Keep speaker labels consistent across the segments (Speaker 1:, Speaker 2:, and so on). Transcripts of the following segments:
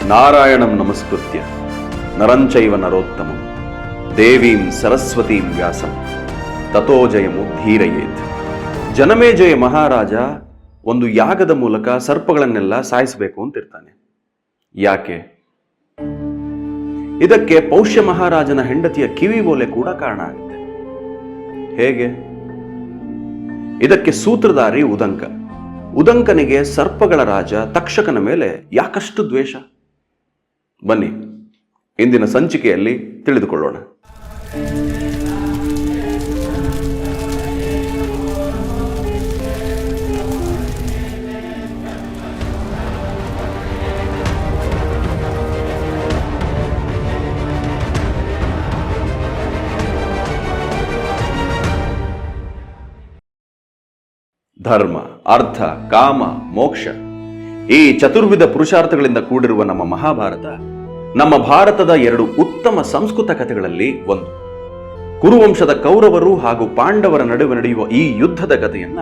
Speaker 1: ನಾರಾಯಣಂ ನಮಸ್ಕೃತ್ಯ ನರಂಚೈವ ನರೋತ್ತಮಂ ದೇವೀಂ ಸರಸ್ವತೀಂ ವ್ಯಾಸಂ ತಥೋ ಜಯಮುದ್ಧೀರಯೇತ್. ಜನಮೇಜಯ ಮಹಾರಾಜ ಒಂದು ಯಾಗದ ಮೂಲಕ ಸರ್ಪಗಳನ್ನೆಲ್ಲ ಸಾಯಿಸಬೇಕು ಅಂತಿರ್ತಾನೆ. ಯಾಕೆ? ಇದಕ್ಕೆ ಪೌಷ್ಯ ಮಹಾರಾಜನ ಹೆಂಡತಿಯ ಕಿವಿ ಓಲೆ ಕೂಡ ಕಾರಣ ಆಗುತ್ತೆ. ಹೇಗೆ? ಇದಕ್ಕೆ ಸೂತ್ರಧಾರಿ ಉದಂಕ. ಉದಂಕನಿಗೆ ಸರ್ಪಗಳ ರಾಜ ತಕ್ಷಕನ ಮೇಲೆ ಯಾಕಷ್ಟು ದ್ವೇಷ? ಬನ್ನಿ ಇಂದಿನ ಸಂಚಿಕೆಯಲ್ಲಿ ತಿಳಿದುಕೊಳ್ಳೋಣ. ಧರ್ಮ, ಅರ್ಥ, ಕಾಮ, ಮೋಕ್ಷ ಈ ಚತುರ್ವಿಧ ಪುರುಷಾರ್ಥಗಳಿಂದ ಕೂಡಿರುವ ನಮ್ಮ ಮಹಾಭಾರತ ನಮ್ಮ ಭಾರತದ ಎರಡು ಉತ್ತಮ ಸಂಸ್ಕೃತ ಕಥೆಗಳಲ್ಲಿ ಒಂದು. ಕುರುವಂಶದ ಕೌರವರು ಹಾಗೂ ಪಾಂಡವರ ನಡುವೆ ನಡೆಯುವ ಈ ಯುದ್ಧದ ಕಥೆಯನ್ನ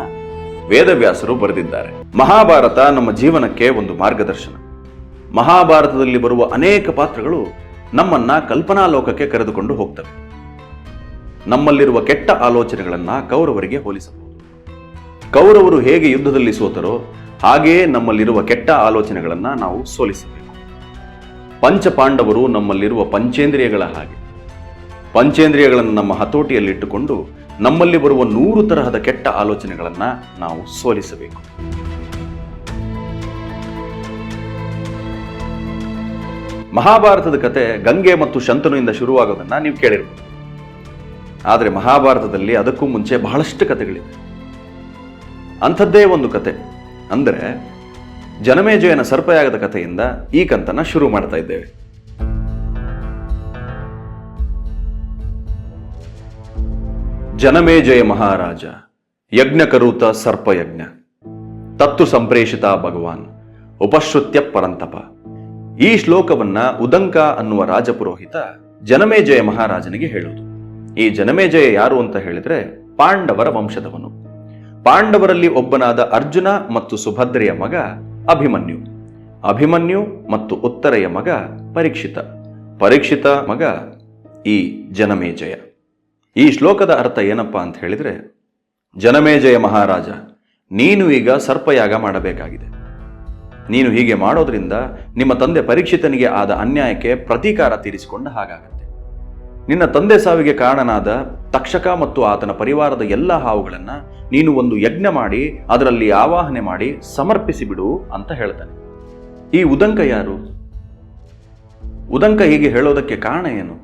Speaker 1: ವೇದವ್ಯಾಸರು ಬರೆದಿದ್ದಾರೆ. ಮಹಾಭಾರತ ನಮ್ಮ ಜೀವನಕ್ಕೆ ಒಂದು ಮಾರ್ಗದರ್ಶನ. ಮಹಾಭಾರತದಲ್ಲಿ ಬರುವ ಅನೇಕ ಪಾತ್ರಗಳು ನಮ್ಮನ್ನ ಕಲ್ಪನಾ ಲೋಕಕ್ಕೆ ಕರೆದುಕೊಂಡು ಹೋಗ್ತವೆ. ನಮ್ಮಲ್ಲಿರುವ ಕೆಟ್ಟ ಆಲೋಚನೆಗಳನ್ನ ಕೌರವರಿಗೆ ಹೋಲಿಸಬಹುದು. ಕೌರವರು ಹೇಗೆ ಯುದ್ಧದಲ್ಲಿ ಸೋತರೋ ಹಾಗೆಯೇ ನಮ್ಮಲ್ಲಿರುವ ಕೆಟ್ಟ ಆಲೋಚನೆಗಳನ್ನ ನಾವು ಸೋಲಿಸಬೇಕು. ಪಂಚಪಾಂಡವರು ನಮ್ಮಲ್ಲಿರುವ ಪಂಚೇಂದ್ರಿಯಗಳ ಹಾಗೆ. ಪಂಚೇಂದ್ರಿಯಗಳನ್ನು ನಮ್ಮ ಹತೋಟಿಯಲ್ಲಿಟ್ಟುಕೊಂಡು ನಮ್ಮಲ್ಲಿ ಬರುವ 100 ತರಹದ ಕೆಟ್ಟ ಆಲೋಚನೆಗಳನ್ನ ನಾವು ಸೋಲಿಸಬೇಕು. ಮಹಾಭಾರತದ ಕತೆ ಗಂಗೆ ಮತ್ತು ಶಂತನುವಿಂದ ಶುರುವಾಗೋದನ್ನ ನೀವು ಕೇಳಿರ್ಬೋದು. ಆದರೆ ಮಹಾಭಾರತದಲ್ಲಿ ಅದಕ್ಕೂ ಮುಂಚೆ ಬಹಳಷ್ಟು ಕಥೆಗಳಿವೆ. ಅಂಥದ್ದೇ ಒಂದು ಕತೆ ಅಂದರೆ ಜನಮೇಜಯನ ಸರ್ಪಯಾಗದ ಕಥೆಯಿಂದ ಈ ಕಂತನ್ನ ಶುರು ಮಾಡ್ತಾ ಇದ್ದೇವೆ. ಜನಮೇಜಯ ಮಹಾರಾಜ ಯಜ್ಞಕರೂತ ಸರ್ಪಯಜ್ಞ ತತ್ತು ಸಂಪ್ರೇಷಿತ ಭಗವಾನ್ ಉಪಶ್ರುತ್ಯ ಪರಂತಪ. ಈ ಶ್ಲೋಕವನ್ನ ಉದಂಕ ಅನ್ನುವ ರಾಜಪುರೋಹಿತ ಜನಮೇಜಯ ಮಹಾರಾಜನಿಗೆ ಹೇಳುವುದು. ಈ ಜನಮೇಜಯ ಯಾರು ಅಂತ ಹೇಳಿದ್ರೆ ಪಾಂಡವರ ವಂಶದವನು. ಪಾಂಡವರಲ್ಲಿ ಒಬ್ಬನಾದ ಅರ್ಜುನ ಮತ್ತು ಸುಭದ್ರೆಯ ಮಗ ಅಭಿಮನ್ಯು. ಅಭಿಮನ್ಯು ಮತ್ತು ಉತ್ತರೆಯ ಮಗ ಪರೀಕ್ಷಿತ. ಪರೀಕ್ಷಿತ ಮಗ ಈ ಜನಮೇಜಯ. ಈ ಶ್ಲೋಕದ ಅರ್ಥ ಏನಪ್ಪಾ ಅಂತ ಹೇಳಿದ್ರೆ, ಜನಮೇಜಯ ಮಹಾರಾಜ, ನೀನು ಈಗ ಸರ್ಪಯಾಗ ಮಾಡಬೇಕಾಗಿದೆ. ನೀನು ಹೀಗೆ ಮಾಡೋದ್ರಿಂದ ನಿಮ್ಮ ತಂದೆ ಪರೀಕ್ಷಿತನಿಗೆ ಆದ ಅನ್ಯಾಯಕ್ಕೆ ಪ್ರತೀಕಾರ ತೀರಿಸಿಕೊಂಡ ಹಾಗಾಗತ್ತೆ. ನಿನ್ನ ತಂದೆ ಸಾವಿಗೆ ಕಾರಣನಾದ ತಕ್ಷಕ ಮತ್ತು ಆತನ ಪರಿವಾರದ ಎಲ್ಲ ಹಾವುಗಳನ್ನ ನೀನು ಒಂದು ಯಜ್ಞ ಮಾಡಿ ಅದರಲ್ಲಿ ಆವಾಹನೆ ಮಾಡಿ ಸಮರ್ಪಿಸಿ ಬಿಡು ಅಂತ ಹೇಳ್ತಾನೆ. ಈ ಉದಂಕ ಯಾರು? ಉದಂಕ ಹೀಗೆ ಹೇಳೋದಕ್ಕೆ ಕಾರಣ ಏನು?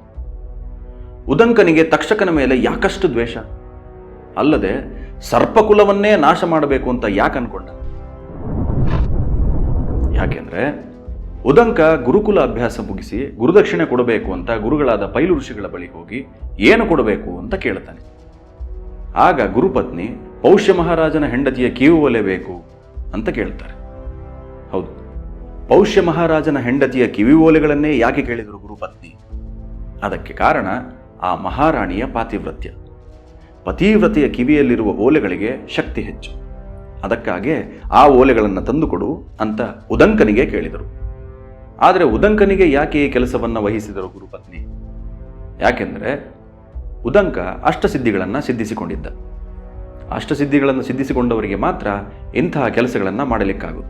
Speaker 1: ಉದಂಕನಿಗೆ ತಕ್ಷಕನ ಮೇಲೆ ಯಾಕಷ್ಟು ದ್ವೇಷ? ಅಲ್ಲದೆ ಸರ್ಪಕುಲವನ್ನೇ ನಾಶ ಮಾಡಬೇಕು ಅಂತ ಯಾಕೆ ಅನ್ಕೊಂಡ? ಯಾಕೆಂದ್ರೆ ಉದಂಕ ಗುರುಕುಲ ಅಭ್ಯಾಸ ಮುಗಿಸಿ ಗುರುದಕ್ಷಿಣೆ ಕೊಡಬೇಕು ಅಂತ ಗುರುಗಳಾದ ಪೈಲು ಋಷಿಗಳ ಬಳಿ ಹೋಗಿ ಏನು ಕೊಡಬೇಕು ಅಂತ ಕೇಳ್ತಾನೆ. ಆಗ ಗುರುಪತ್ನಿ ಪೌಷ್ಯ ಮಹಾರಾಜನ ಹೆಂಡತಿಯ ಕಿವಿ ಒಲೆ ಬೇಕು ಅಂತ ಕೇಳ್ತಾರೆ. ಹೌದು, ಪೌಷ್ಯ ಮಹಾರಾಜನ ಹೆಂಡತಿಯ ಕಿವಿ ಓಲೆಗಳನ್ನೇ ಯಾಕೆ ಕೇಳಿದರು ಗುರುಪತ್ನಿ? ಅದಕ್ಕೆ ಕಾರಣ ಆ ಮಹಾರಾಣಿಯ ಪಾತಿವ್ರತ್ಯ. ಪತಿವ್ರತೆಯ ಕಿವಿಯಲ್ಲಿರುವ ಓಲೆಗಳಿಗೆ ಶಕ್ತಿ ಹೆಚ್ಚು. ಅದಕ್ಕಾಗಿ ಆ ಓಲೆಗಳನ್ನು ತಂದುಕೊಡು ಅಂತ ಉದಂಕನಿಗೆ ಕೇಳಿದರು. ಆದರೆ ಉದಂಕನಿಗೆ ಯಾಕೆ ಈ ಕೆಲಸವನ್ನು ವಹಿಸಿದರು ಗುರುಪತ್ನಿ? ಯಾಕೆಂದರೆ ಉದಂಕ ಅಷ್ಟಸಿದ್ಧಿಗಳನ್ನು ಸಿದ್ಧಿಸಿಕೊಂಡಿದ್ದ. ಅಷ್ಟಸಿದ್ಧಿಗಳನ್ನು ಸಿದ್ಧಿಸಿಕೊಂಡವರಿಗೆ ಮಾತ್ರ ಇಂತಹ ಕೆಲಸಗಳನ್ನು ಮಾಡಲಿಕ್ಕಾಗುವುದು.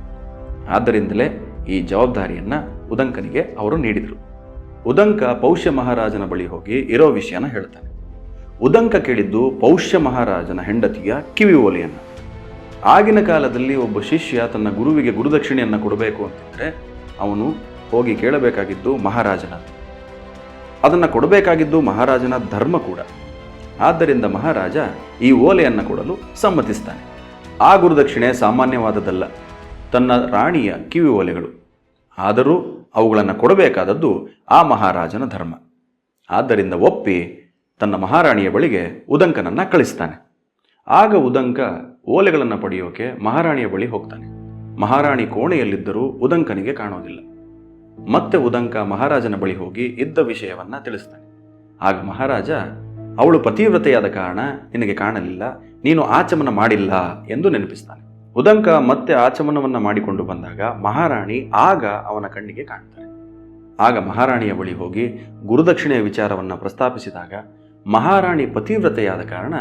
Speaker 1: ಆದ್ದರಿಂದಲೇ ಈ ಜವಾಬ್ದಾರಿಯನ್ನು ಉದಂಕನಿಗೆ ಅವರು ನೀಡಿದರು. ಉದಂಕ ಪೌಷ್ಯ ಮಹಾರಾಜನ ಬಳಿ ಹೋಗಿ ಇರೋ ವಿಷಯನ ಹೇಳ್ತಾನೆ. ಉದಂಕ ಕೇಳಿದ್ದು ಪೌಷ್ಯ ಮಹಾರಾಜನ ಹೆಂಡತಿಯ ಕಿವಿ ಓಲೆಯನ್ನು. ಆಗಿನ ಕಾಲದಲ್ಲಿ ಒಬ್ಬ ಶಿಷ್ಯ ತನ್ನ ಗುರುವಿಗೆ ಗುರುದಕ್ಷಿಣೆಯನ್ನು ಕೊಡಬೇಕು ಅಂತಿದ್ರೆ ಅವನು ಹೋಗಿ ಕೇಳಬೇಕಾಗಿದ್ದು ಮಹಾರಾಜನ. ಅದನ್ನು ಕೊಡಬೇಕಾಗಿದ್ದು ಮಹಾರಾಜನ ಧರ್ಮ ಕೂಡ. ಆದ್ದರಿಂದ ಮಹಾರಾಜ ಈ ಓಲೆಯನ್ನು ಕೊಡಲು ಸಮ್ಮತಿಸ್ತಾನೆ. ಆ ಗುರುದಕ್ಷಿಣೆ ಸಾಮಾನ್ಯವಾದದ್ದಲ್ಲ, ತನ್ನ ರಾಣಿಯ ಕಿವಿ ಓಲೆಗಳು. ಆದರೂ ಅವುಗಳನ್ನು ಕೊಡಬೇಕಾದದ್ದು ಆ ಮಹಾರಾಜನ ಧರ್ಮ. ಆದ್ದರಿಂದ ಒಪ್ಪಿ ತನ್ನ ಮಹಾರಾಣಿಯ ಬಳಿಗೆ ಉದಂಕನನ್ನು ಕಳಿಸ್ತಾನೆ. ಆಗ ಉದಂಕ ಓಲೆಗಳನ್ನು ಪಡೆಯೋಕೆ ಮಹಾರಾಣಿಯ ಬಳಿ ಹೋಗ್ತಾನೆ. ಮಹಾರಾಣಿ ಕೋಣೆಯಲ್ಲಿದ್ದರೂ ಉದಂಕನಿಗೆ ಕಾಣೋದಿಲ್ಲ. ಮತ್ತೆ ಉದಂಕ ಮಹಾರಾಜನ ಬಳಿ ಹೋಗಿ ಇದ್ದ ವಿಷಯವನ್ನ ತಿಳಿಸ್ತಾನೆ. ಆಗ ಮಹಾರಾಜ, ಅವಳು ಪತಿವ್ರತೆಯಾದ ಕಾರಣ ನಿನಗೆ ಕಾಣಲಿಲ್ಲ, ನೀನು ಆಚಮನ ಮಾಡಿಲ್ಲ ಎಂದು ನೆನಪಿಸ್ತಾನೆ. ಉದಂಕ ಮತ್ತೆ ಆಚಮನವನ್ನ ಮಾಡಿಕೊಂಡು ಬಂದಾಗ ಮಹಾರಾಣಿ ಆಗ ಅವನ ಕಣ್ಣಿಗೆ ಕಾಣ್ತಾರೆ. ಆಗ ಮಹಾರಾಣಿಯ ಬಳಿ ಹೋಗಿ ಗುರುದಕ್ಷಿಣೆಯ ವಿಚಾರವನ್ನು ಪ್ರಸ್ತಾಪಿಸಿದಾಗ ಮಹಾರಾಣಿ ಪತಿವ್ರತೆಯಾದ ಕಾರಣ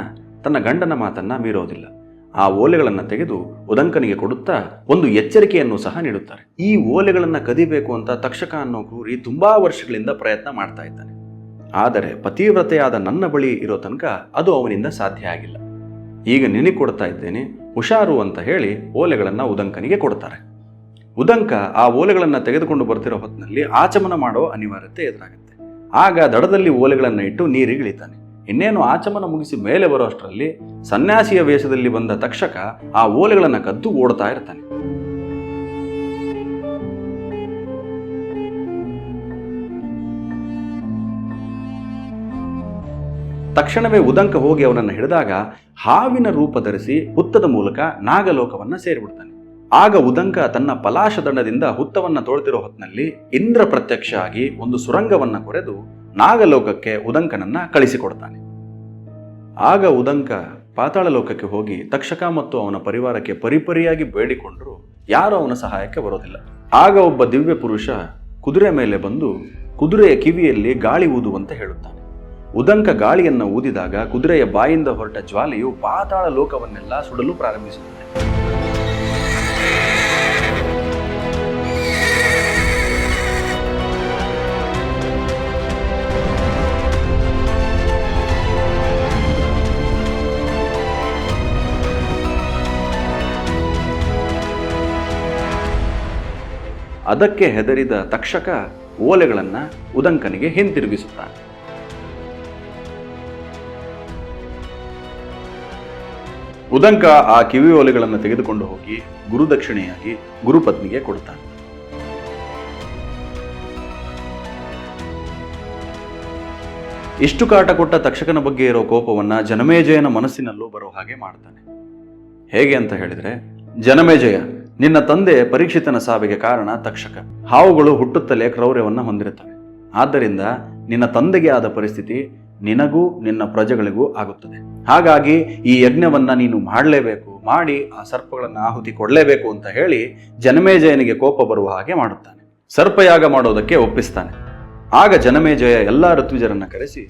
Speaker 1: ತನ್ನ ಗಂಡನ ಮಾತನ್ನ ಮೀರೋದಿಲ್ಲ. ಆ ಓಲೆಗಳನ್ನು ತೆಗೆದು ಉದಂಕನಿಗೆ ಕೊಡುತ್ತಾ ಒಂದು ಎಚ್ಚರಿಕೆಯನ್ನು ಸಹ ನೀಡುತ್ತಾರೆ. ಈ ಓಲೆಗಳನ್ನು ಕದಿಬೇಕು ಅಂತ ತಕ್ಷಕ ಅನ್ನೋ ಕ್ರೂರಿ ತುಂಬಾ ವರ್ಷಗಳಿಂದ ಪ್ರಯತ್ನ ಮಾಡ್ತಾ ಇದ್ದಾನೆ. ಆದರೆ ಪತಿವ್ರತೆಯಾದ ನನ್ನ ಬಳಿ ಇರೋ ತನಕ ಅದು ಅವನಿಂದ ಸಾಧ್ಯ ಆಗಿಲ್ಲ. ಈಗ ನಿನಗೆ ಕೊಡ್ತಾ ಇದ್ದೇನೆ, ಹುಷಾರು ಅಂತ ಹೇಳಿ ಓಲೆಗಳನ್ನು ಉದಂಕನಿಗೆ ಕೊಡ್ತಾರೆ. ಉದಂಕ ಆ ಓಲೆಗಳನ್ನು ತೆಗೆದುಕೊಂಡು ಬರ್ತಿರೋ ಹೊತ್ತಿನಲ್ಲಿ ಆಚಮನ ಮಾಡೋ ಅನಿವಾರ್ಯತೆ ಎದುರಾಗುತ್ತೆ. ಆಗ ದಡದಲ್ಲಿ ಓಲೆಗಳನ್ನು ಇಟ್ಟು ನೀರಿಗಿಳಿತಾನೆ. ಇನ್ನೇನು ಆಚಮನ ಮುಗಿಸಿ ಮೇಲೆ ಬರೋ ಅಷ್ಟರಲ್ಲಿ ಸನ್ಯಾಸಿಯ ವೇಷದಲ್ಲಿ ಬಂದ ತಕ್ಷಕ ಆ ಓಲೆಗಳನ್ನು ಕದ್ದು ಓಡ್ತಾ ಇರ್ತಾನೆ. ತಕ್ಷಣವೇ ಉದಂಕ ಹೋಗಿ ಅವನನ್ನು ಹಿಡಿದಾಗ ಹಾವಿನ ರೂಪ ಧರಿಸಿ ಹುತ್ತದ ಮೂಲಕ ನಾಗಲೋಕವನ್ನ ಸೇರಿಬಿಡ್ತಾನೆ. ಆಗ ಉದಂಕ ತನ್ನ ಪಲಾಶದಂಡದಿಂದ ಹುತ್ತವನ್ನ ತೋಳ್ತಿರೋ ಹೊತ್ತಿನಲ್ಲಿ ಇಂದ್ರ ಪ್ರತ್ಯಕ್ಷ ಆಗಿ ಒಂದು ಸುರಂಗವನ್ನ ಕೊರೆದು ನಾಗಲೋಕಕ್ಕೆ ಉದಂಕನನ್ನ ಕಳಿಸಿಕೊಡ್ತಾನೆ. ಆಗ ಉದಂಕ ಪಾತಾಳ ಲೋಕಕ್ಕೆ ಹೋಗಿ ತಕ್ಷಕ ಮತ್ತು ಅವನ ಪರಿವಾರಕ್ಕೆ ಪರಿಪರಿಯಾಗಿ ಬೇಡಿಕೊಂಡ್ರು ಯಾರೂ ಅವನ ಸಹಾಯಕ್ಕೆ ಬರೋದಿಲ್ಲ. ಆಗ ಒಬ್ಬ ದಿವ್ಯ ಪುರುಷ ಕುದುರೆ ಮೇಲೆ ಬಂದು ಕುದುರೆಯ ಕಿವಿಯಲ್ಲಿ ಗಾಳಿ ಊದುವಂತೆ ಹೇಳುತ್ತಾನೆ. ಉದಂಕ ಗಾಳಿಯನ್ನು ಊದಿದಾಗ ಕುದುರೆಯ ಬಾಯಿಂದ ಹೊರಟ ಜ್ವಾಲೆಯು ಪಾತಾಳ ಲೋಕವನ್ನೆಲ್ಲ ಸುಡಲು ಪ್ರಾರಂಭಿಸುತ್ತದೆ. ಅದಕ್ಕೆ ಹೆದರಿದ ತಕ್ಷಕ ಓಲೆಗಳನ್ನ ಉದಂಕನಿಗೆ ಹಿಂತಿರುಗಿಸುತ್ತಾನೆ. ಉದಂಕ ಆ ಕಿವಿ ಓಲೆಗಳನ್ನು ತೆಗೆದುಕೊಂಡು ಹೋಗಿ ಗುರುದಕ್ಷಿಣೆಯಾಗಿ ಗುರುಪತ್ನಿಗೆ ಕೊಡುತ್ತಾನೆ. ಇಷ್ಟು ಕಾಟ ಕೊಟ್ಟ ತಕ್ಷಕನ ಬಗ್ಗೆ ಇರೋ ಕೋಪವನ್ನ ಜನಮೇಜಯನ ಮನಸ್ಸಿನಲ್ಲೂ ಬರೋ ಹಾಗೆ ಮಾಡ್ತಾನೆ. ಹೇಗೆ ಅಂತ ಹೇಳಿದ್ರೆ, ಜನಮೇಜಯ, ನಿನ್ನ ತಂದೆ ಪರೀಕ್ಷಿತನ ಸಾವಿಗೆ ಕಾರಣ ತಕ್ಷಕ. ಹಾವುಗಳು ಹುಟ್ಟುತ್ತಲೇ ಕ್ರೌರ್ಯವನ್ನ ಹೊಂದಿರುತ್ತವೆ. ಆದ್ದರಿಂದ ನಿನ್ನ ತಂದೆಗೆ ಆದ ಪರಿಸ್ಥಿತಿ ನಿನಗೂ ನಿನ್ನ ಪ್ರಜೆಗಳಿಗೂ ಆಗುತ್ತದೆ. ಹಾಗಾಗಿ ಈ ಯಜ್ಞವನ್ನ ನೀನು ಮಾಡಲೇಬೇಕು, ಮಾಡಿ ಆ ಸರ್ಪಗಳನ್ನ ಆಹುತಿ ಕೊಡಲೇಬೇಕು ಅಂತ ಹೇಳಿ ಜನಮೇಜಯನಿಗೆ ಕೋಪ ಬರುವ ಹಾಗೆ ಮಾಡುತ್ತಾನೆ. ಸರ್ಪಯಾಗ ಮಾಡೋದಕ್ಕೆ ಒಪ್ಪಿಸ್ತಾನೆ. ಆಗ ಜನಮೇಜಯ ಎಲ್ಲಾ ಋತ್ವಿಜರನ್ನ ಕರೆಸಿ,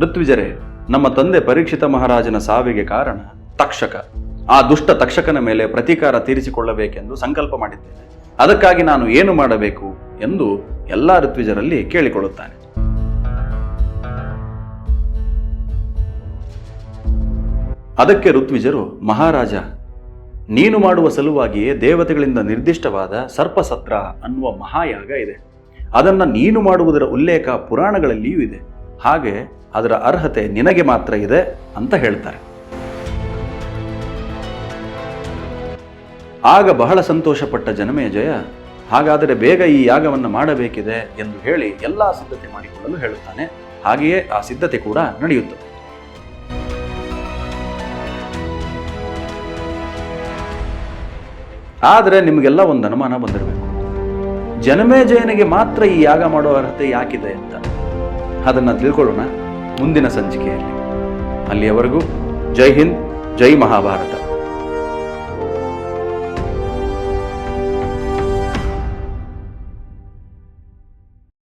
Speaker 1: ಋತ್ವಿಜರೇ, ನಮ್ಮ ತಂದೆ ಪರೀಕ್ಷಿತ ಮಹಾರಾಜನ ಸಾವಿಗೆ ಕಾರಣ ತಕ್ಷಕ. ಆ ದುಷ್ಟ ತಕ್ಷಕನ ಮೇಲೆ ಪ್ರತೀಕಾರ ತೀರಿಸಿಕೊಳ್ಳಬೇಕೆಂದು ಸಂಕಲ್ಪ ಮಾಡಿದ್ದೇನೆ. ಅದಕ್ಕಾಗಿ ನಾನು ಏನು ಮಾಡಬೇಕು ಎಂದು ಎಲ್ಲಾ ಋತ್ವಿಜರಲ್ಲಿ ಕೇಳಿಕೊಳ್ಳುತ್ತಾನೆ. ಅದಕ್ಕೆ ಋತ್ವಿಜರು, ಮಹಾರಾಜ, ನೀನು ಮಾಡುವ ಸಲುವಾಗಿಯೇ ದೇವತೆಗಳಿಂದ ನಿರ್ದಿಷ್ಟವಾದ ಸರ್ಪಸತ್ರ ಅನ್ನುವ ಮಹಾಯಾಗ ಇದೆ. ಅದನ್ನ ನೀನು ಮಾಡುವುದರ ಉಲ್ಲೇಖ ಪುರಾಣಗಳಲ್ಲಿಯೂ ಇದೆ. ಹಾಗೆ ಅದರ ಅರ್ಹತೆ ನಿನಗೆ ಮಾತ್ರ ಇದೆ ಅಂತ ಹೇಳ್ತಾರೆ. ಆಗ ಬಹಳ ಸಂತೋಷಪಟ್ಟ ಜನಮೇಜಯ, ಹಾಗಾದರೆ ಬೇಗ ಈ ಯಾಗವನ್ನು ಮಾಡಬೇಕಿದೆ ಎಂದು ಹೇಳಿ ಎಲ್ಲಾ ಸಿದ್ಧತೆ ಮಾಡಿಕೊಳ್ಳಲು ಹೇಳುತ್ತಾನೆ. ಹಾಗೆಯೇ ಆ ಸಿದ್ಧತೆ ಕೂಡ ನಡೆಯುತ್ತದೆ. ಆದರೆ ನಿಮಗೆಲ್ಲ ಒಂದು ಅನುಮಾನ ಬಂದಿರಬೇಕು, ಜನಮೇಜಯನಿಗೆ ಮಾತ್ರ ಈ ಯಾಗ ಮಾಡೋ ಅರ್ಹತೆ ಯಾಕಿದೆ ಅಂತ. ಅದನ್ನ ತಿಳ್ಕೊಳ್ಳೋಣ ಮುಂದಿನ ಸಂಚಿಕೆಯಲ್ಲಿ. ಅಲ್ಲಿಯವರೆಗೂ ಜೈ ಹಿಂದ್, ಜೈ ಮಹಾಭಾರತ.